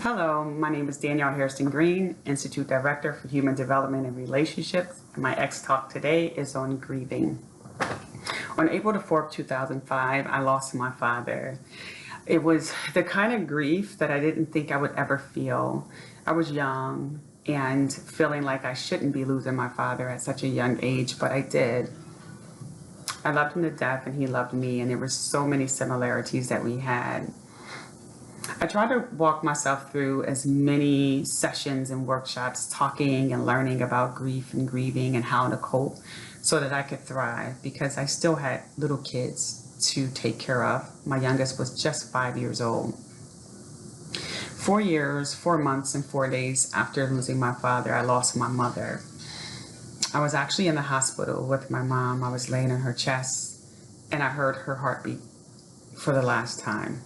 Hello, my name is Danielle Hairston Green, Institute Director for Human Development and Relationships. My Extalk today is on grieving. On April the 4th, 2005, I lost my father. It was the kind of grief that I didn't think I would ever feel. I was young and feeling like I shouldn't be losing my father at such a young age, but I did. I loved him to death and he loved me, and there were so many similarities that we had. I try to walk myself through as many sessions and workshops talking and learning about grief and grieving and how to cope so that I could thrive, because I still had little kids to take care of. My youngest was just 5 years old. 4 years, 4 months, and 4 days after losing my father, I lost my mother. I was actually in the hospital with my mom. I was laying in her chest and I heard her heartbeat for the last time.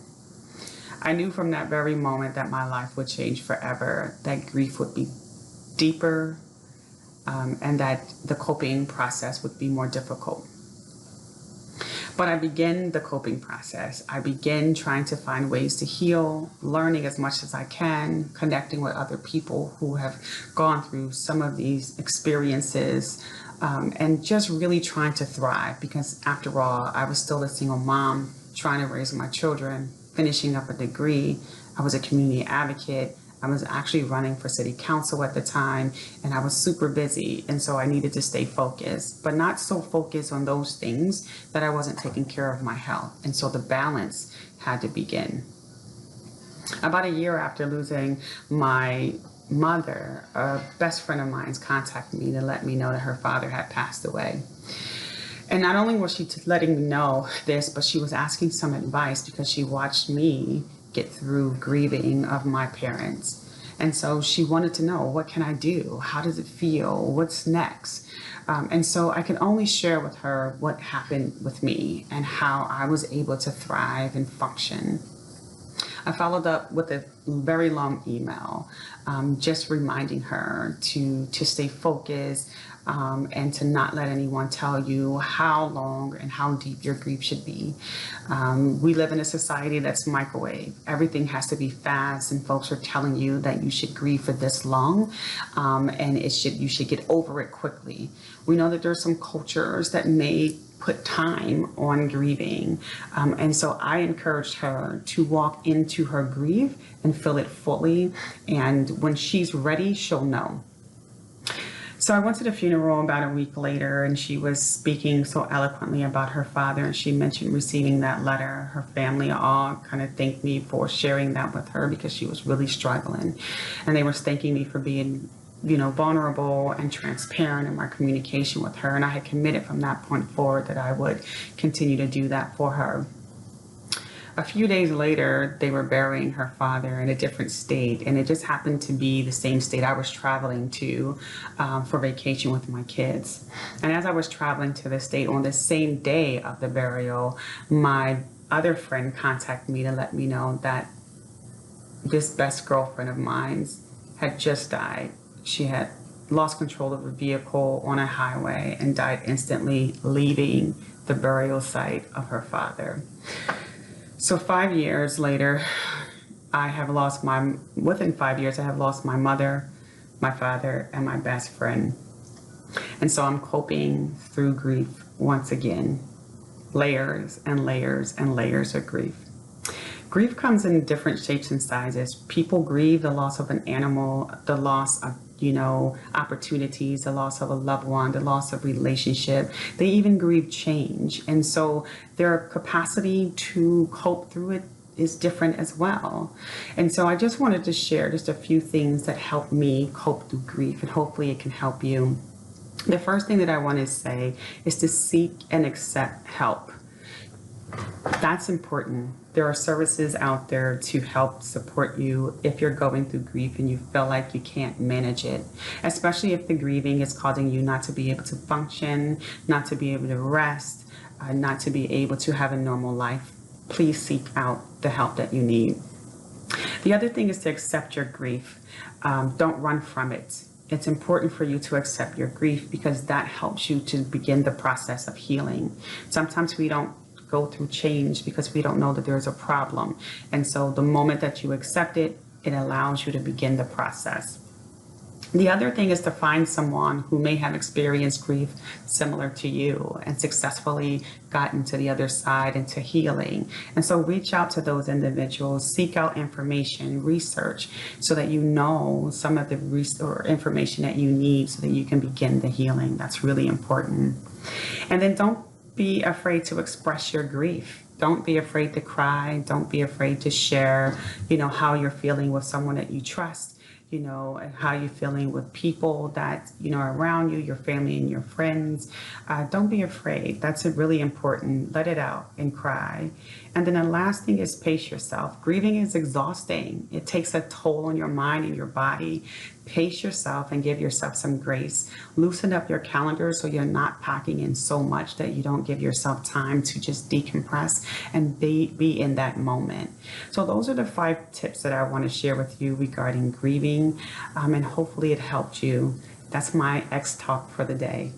I knew from that very moment that my life would change forever, that grief would be deeper, and that the coping process would be more difficult. But I began the coping process. I began trying to find ways to heal, learning as much as I can, connecting with other people who have gone through some of these experiences, and just really trying to thrive, because after all, I was still a single mom trying to raise my children, finishing up a degree. I was a community advocate. I was actually running for city council at the time, and I was super busy. And so I needed to stay focused, but not so focused on those things that I wasn't taking care of my health. And so the balance had to begin. About a year after losing my mother, a best friend of mine contacted me to let me know that her father had passed away. And not only was she letting me know this, but she was asking some advice because she watched me get through grieving of my parents. And so she wanted to know, what can I do? How does it feel? What's next? And so I could only share with her what happened with me and how I was able to thrive and function. I followed up with a very long email, just reminding her to stay focused, and to not let anyone tell you how long and how deep your grief should be. We live in a society that's microwave. Everything has to be fast, and folks are telling you that you should grieve for this long, and you should get over it quickly. We know that there's some cultures that may put time on grieving. And so I encouraged her to walk into her grief and feel it fully. And when she's ready, she'll know. So I went to the funeral about a week later, and she was speaking so eloquently about her father, and she mentioned receiving that letter. Her family all kind of thanked me for sharing that with her because she was really struggling. And they were thanking me for being vulnerable and transparent in my communication with her. And I had committed from that point forward that I would continue to do that for her. A few days later, they were burying her father in a different state, and it just happened to be the same state I was traveling to for vacation with my kids. And as I was traveling to the state on the same day of the burial, my other friend contacted me to let me know that this best girlfriend of mine had just died. She had lost control of a vehicle on a highway and died instantly, leaving the burial site of her father. So 5 years later, within 5 years, I have lost my mother, my father, and my best friend. And so I'm coping through grief once again, layers and layers and layers of grief. Grief comes in different shapes and sizes. People grieve the loss of an animal, the loss of opportunities, the loss of a loved one, the loss of relationship. They even grieve change. And so their capacity to cope through it is different as well. And so I just wanted to share just a few things that help me cope through grief, and hopefully it can help you. The first thing that I want to say is to seek and accept help. That's important. There are services out there to help support you if you're going through grief and you feel like you can't manage it, especially if the grieving is causing you not to be able to function, not to be able to rest, not to be able to have a normal life. Please seek out the help that you need. The other thing is to accept your grief. Don't run from it. It's important for you to accept your grief because that helps you to begin the process of healing. Sometimes we don't go through change because we don't know that there's a problem. And so the moment that you accept it, it allows you to begin the process. The other thing is to find someone who may have experienced grief similar to you and successfully gotten to the other side into healing. And so reach out to those individuals, seek out information, research, so that you know some of the information that you need so that you can begin the healing. That's really important. And then don't be afraid to express your grief. Don't be afraid to cry. Don't be afraid to share, how you're feeling with someone that you trust. And how you're feeling with people that, are around you, your family and your friends. Don't be afraid. That's really important. Let it out and cry. And then the last thing is pace yourself. Grieving is exhausting. It takes a toll on your mind and your body. Pace yourself and give yourself some grace. Loosen up your calendar so you're not packing in so much that you don't give yourself time to just decompress and be in that moment. So those are the 5 tips that I want to share with you regarding grieving, and hopefully it helped you. That's my X Talk for the day.